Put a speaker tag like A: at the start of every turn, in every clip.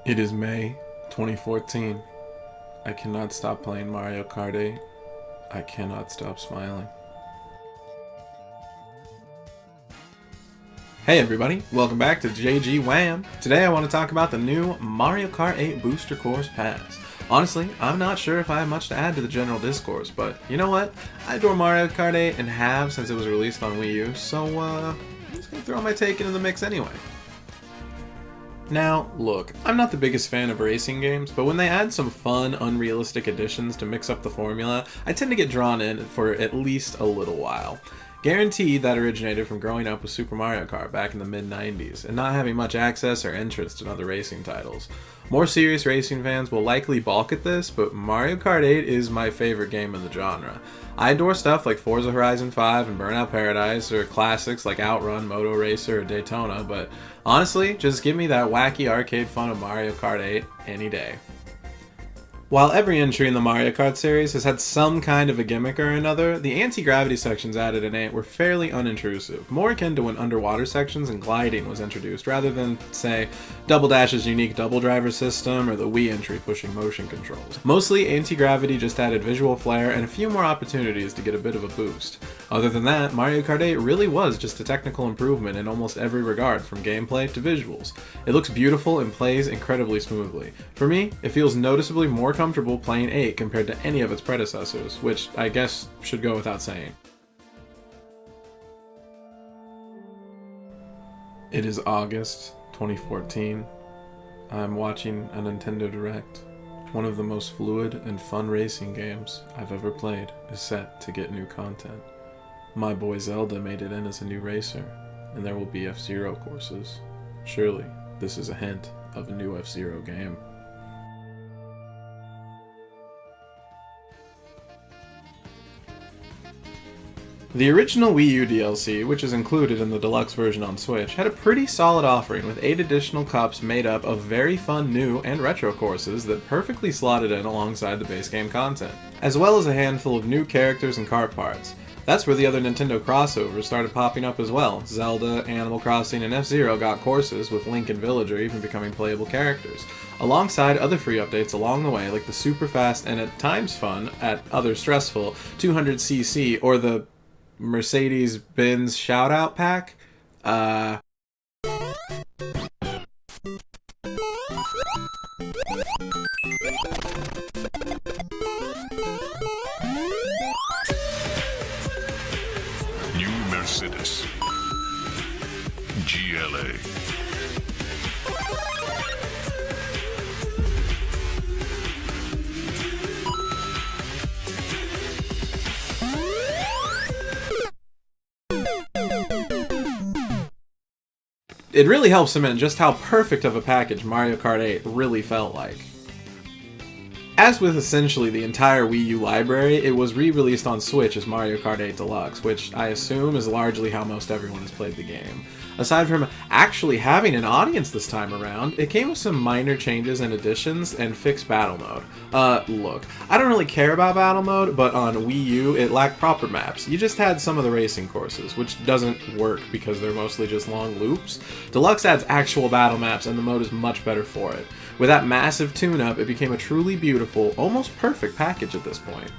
A: It is May 2014. I cannot stop playing Mario Kart 8. I cannot stop smiling. Hey everybody, welcome back to JG WAM. Today I want to talk about the new Mario Kart 8 Booster Course Pass. Honestly, I'm not sure if I have much to add to the general discourse, but you know what? I adore Mario Kart 8 and have since it was released on Wii U, so I'm just gonna throw my take into the mix anyway. Now, look, I'm not the biggest fan of racing games, but when they add some fun, unrealistic additions to mix up the formula, I tend to get drawn in for at least a little while. Guaranteed that originated from growing up with Super Mario Kart back in the mid-90s, and not having much access or interest in other racing titles. More serious racing fans will likely balk at this, but Mario Kart 8 is my favorite game in the genre. I adore stuff like Forza Horizon 5 and Burnout Paradise, or classics like Outrun, Moto Racer, or Daytona, but honestly, just give me that wacky arcade fun of Mario Kart 8 any day. While every entry in the Mario Kart series has had some kind of a gimmick or another, the anti-gravity sections added in 8 were fairly unintrusive, more akin to when underwater sections and gliding was introduced, rather than, say, Double Dash's unique double driver system or the Wii entry pushing motion controls. Mostly, anti-gravity just added visual flair and a few more opportunities to get a bit of a boost. Other than that, Mario Kart 8 really was just a technical improvement in almost every regard, from gameplay to visuals. It looks beautiful and plays incredibly smoothly. For me, it feels noticeably more comfortable playing 8 compared to any of its predecessors, which I guess should go without saying. It is August 2014. I'm watching a Nintendo Direct. One of the most fluid and fun racing games I've ever played is set to get new content. My boy Zelda made it in as a new racer, and there will be F-Zero courses. Surely, this is a hint of a new F-Zero game. The original Wii U DLC, which is included in the deluxe version on Switch, had a pretty solid offering with 8 additional cups made up of very fun new and retro courses that perfectly slotted in alongside the base game content, as well as a handful of new characters and kart parts. That's where the other Nintendo crossovers started popping up as well. Zelda, Animal Crossing, and F-Zero got courses, with Link and Villager even becoming playable characters, alongside other free updates along the way like the super fast and at times fun, at others stressful, 200cc or the Mercedes-Benz Shoutout Pack?
B: New Mercedes GLA.
A: It really helps cement just how perfect of a package Mario Kart 8 really felt like. As with essentially the entire Wii U library, it was re-released on Switch as Mario Kart 8 Deluxe, which I assume is largely how most everyone has played the game. Aside from actually having an audience this time around, it came with some minor changes and additions and fixed battle mode. Look, I don't really care about battle mode, but on Wii U it lacked proper maps. You just had some of the racing courses, which doesn't work because they're mostly just long loops. Deluxe adds actual battle maps and the mode is much better for it. With that massive tune-up, it became a truly beautiful, almost perfect package at this point.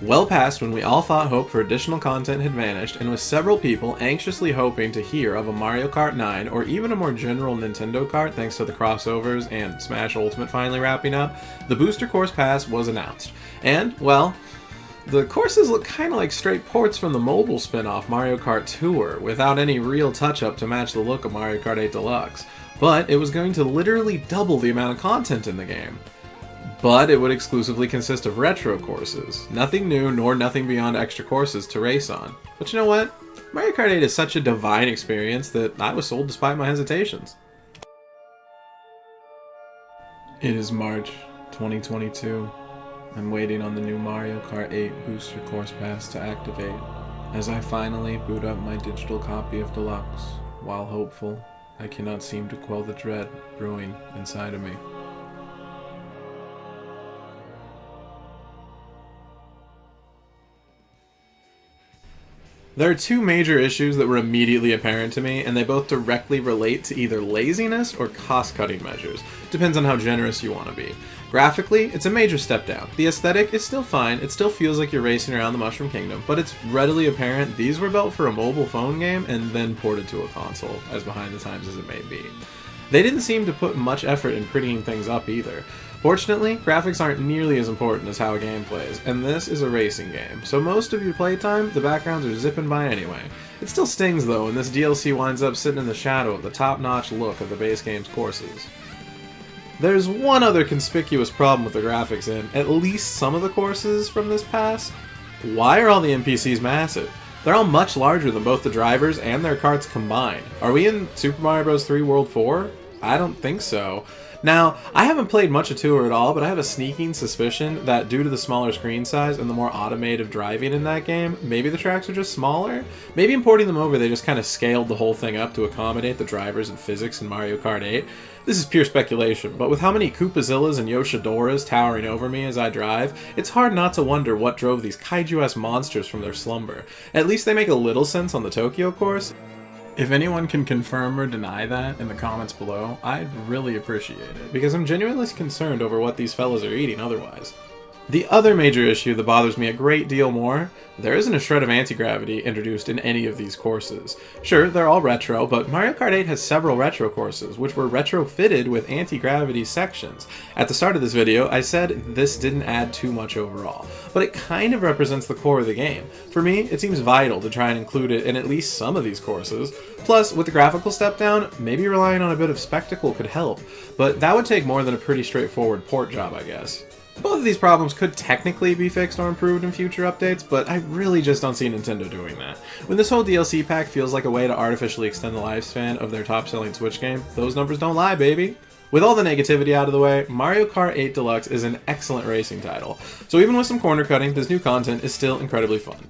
A: Well past when we all thought hope for additional content had vanished, and with several people anxiously hoping to hear of a Mario Kart 9 or even a more general Nintendo Kart thanks to the crossovers and Smash Ultimate finally wrapping up, the Booster Course Pass was announced. And, well, the courses look kinda like straight ports from the mobile spin-off Mario Kart Tour, without any real touch-up to match the look of Mario Kart 8 Deluxe. But it was going to literally double the amount of content in the game. But it would exclusively consist of retro courses. Nothing new, nor nothing beyond extra courses to race on. But you know what? Mario Kart 8 is such a divine experience that I was sold despite my hesitations. It is March 2022. I'm waiting on the new Mario Kart 8 Booster Course Pass to activate, as I finally boot up my digital copy of Deluxe. While hopeful, I cannot seem to quell the dread brewing inside of me. There are two major issues that were immediately apparent to me, and they both directly relate to either laziness or cost-cutting measures. Depends on how generous you want to be. Graphically, it's a major step down. The aesthetic is still fine, it still feels like you're racing around the Mushroom Kingdom, but it's readily apparent these were built for a mobile phone game and then ported to a console, as behind the times as it may be. They didn't seem to put much effort in prettying things up either. Fortunately, graphics aren't nearly as important as how a game plays, and this is a racing game, so most of your playtime, the backgrounds are zipping by anyway. It still stings though, and this DLC winds up sitting in the shadow of the top-notch look of the base game's courses. There's one other conspicuous problem with the graphics in at least some of the courses from this pass. Why are all the NPCs massive? They're all much larger than both the drivers and their carts combined. Are we in Super Mario Bros. 3 World 4? I don't think so. Now, I haven't played much of Tour at all, but I have a sneaking suspicion that due to the smaller screen size and the more automated driving in that game, maybe the tracks are just smaller? Maybe importing them over, they just kind of scaled the whole thing up to accommodate the drivers and physics in Mario Kart 8. This is pure speculation, but with how many Koopazillas and Yoshidoras towering over me as I drive, it's hard not to wonder what drove these kaiju-esque monsters from their slumber. At least they make a little sense on the Tokyo course. If anyone can confirm or deny that in the comments below, I'd really appreciate it, because I'm genuinely concerned over what these fellas are eating otherwise. The other major issue that bothers me a great deal more, there isn't a shred of anti-gravity introduced in any of these courses. Sure, they're all retro, but Mario Kart 8 has several retro courses, which were retrofitted with anti-gravity sections. At the start of this video, I said this didn't add too much overall, but it kind of represents the core of the game. For me, it seems vital to try and include it in at least some of these courses. Plus, with the graphical step down, maybe relying on a bit of spectacle could help, but that would take more than a pretty straightforward port job, I guess. Both of these problems could technically be fixed or improved in future updates, but I really just don't see Nintendo doing that. When this whole DLC pack feels like a way to artificially extend the lifespan of their top-selling Switch game, those numbers don't lie, baby! With all the negativity out of the way, Mario Kart 8 Deluxe is an excellent racing title, so even with some corner cutting, this new content is still incredibly fun.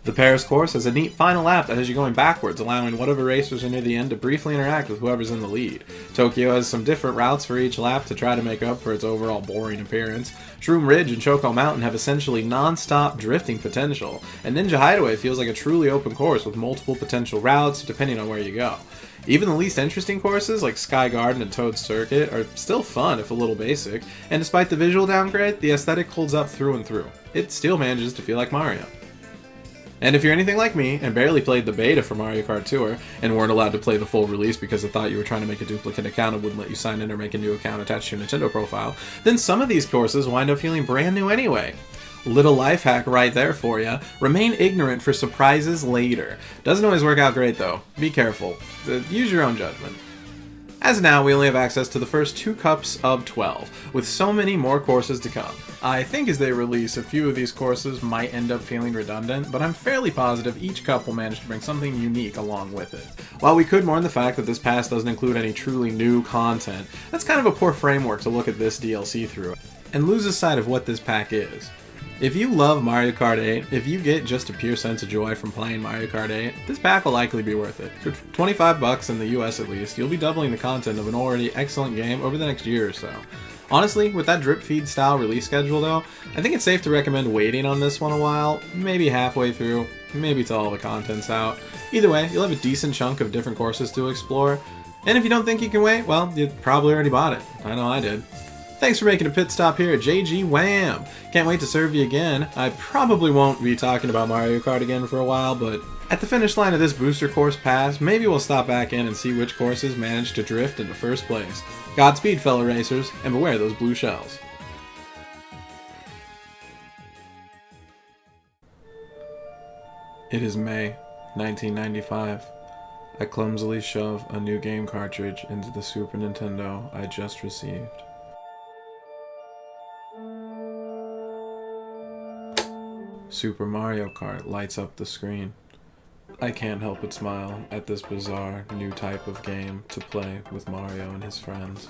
A: The Paris course has a neat final lap that has you going backwards, allowing whatever racers are near the end to briefly interact with whoever's in the lead. Tokyo has some different routes for each lap to try to make up for its overall boring appearance. Shroom Ridge and Choco Mountain have essentially non-stop drifting potential, and Ninja Hideaway feels like a truly open course with multiple potential routes depending on where you go. Even the least interesting courses, like Sky Garden and Toad's Circuit, are still fun if a little basic, and despite the visual downgrade, the aesthetic holds up through and through. It still manages to feel like Mario. And if you're anything like me and barely played the beta for Mario Kart Tour and weren't allowed to play the full release because they thought you were trying to make a duplicate account and wouldn't let you sign in or make a new account attached to your Nintendo profile, then some of these courses wind up feeling brand new anyway. Little life hack right there for ya. Remain ignorant for surprises later. Doesn't always work out great though. Be careful. Use your own judgment. As of now, we only have access to the first 2 cups of 12, with so many more courses to come. I think as they release, a few of these courses might end up feeling redundant, but I'm fairly positive each cup will manage to bring something unique along with it. While we could mourn the fact that this pass doesn't include any truly new content, that's kind of a poor framework to look at this DLC through, and loses sight of what this pack is. If you love Mario Kart 8, if you get just a pure sense of joy from playing Mario Kart 8, this pack will likely be worth it. For $25 in the US at least, you'll be doubling the content of an already excellent game over the next year or so. Honestly, with that drip feed style release schedule though, I think it's safe to recommend waiting on this one a while, maybe halfway through, maybe till all the content's out. Either way, you'll have a decent chunk of different courses to explore, and if you don't think you can wait, well, you probably already bought it. I know I did. Thanks for making a pit stop here at JG WAM! Can't wait to serve you again. I probably won't be talking about Mario Kart again for a while, but at the finish line of this Booster Course Pass, maybe we'll stop back in and see which courses managed to drift into first place. Godspeed, fellow racers, and beware those blue shells. It is May 1995. I clumsily shove a new game cartridge into the Super Nintendo I just received. Super Mario Kart lights up the screen. I can't help but smile at this bizarre new type of game to play with Mario and his friends.